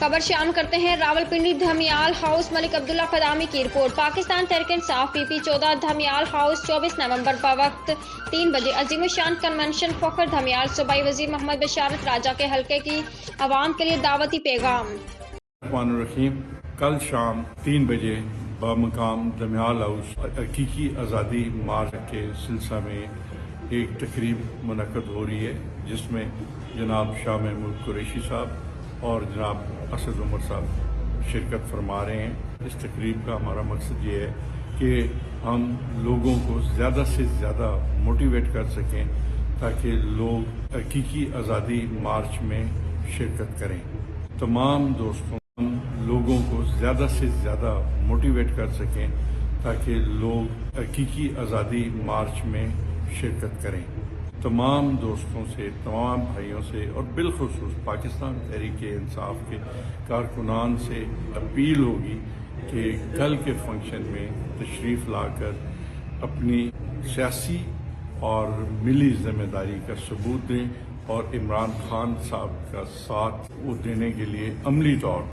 خبر شامل کرتے ہیں راولپنڈی دھمیال ہاؤس ملک عبداللہ قدامی کی رپورٹ۔ پاکستان تحریک انصاف پی پی 14 دھمیال ہاؤس 24 نومبر بوقت 3 بجے عظیم الشان کنونشن فخر دھمیال صوبائی وزیر محمد بشارت راجہ کے حلقے کی عوام کے لیے دعوتی پیغام۔ الرحمن الرحیم، کل شام 3 بجے بمقام دھمیال ہاؤس حقیقی آزادی مارچ کے سلسلہ میں ایک تقریب منعقد ہو رہی ہے، جس میں جناب شاہ محمود قریشی صاحب اور جناب اسد عمر صاحب شرکت فرما رہے ہیں۔ اس تقریب کا ہمارا مقصد یہ ہے کہ ہم لوگوں کو زیادہ سے زیادہ موٹیویٹ کر سکیں تاکہ لوگ حقیقی آزادی مارچ میں شرکت کریں۔ تمام دوستوں لوگوں کو زیادہ سے زیادہ موٹیویٹ کر سکیں تاکہ لوگ حقیقی آزادی مارچ میں شرکت کریں۔ تمام دوستوں سے، تمام بھائیوں سے اور بالخصوص پاکستان تحریک انصاف کے کارکنان سے اپیل ہوگی کہ کل کے فنکشن میں تشریف لا کر اپنی سیاسی اور ملی ذمہ داری کا ثبوت دیں اور عمران خان صاحب کا ساتھ وہ دینے کے لیے عملی طور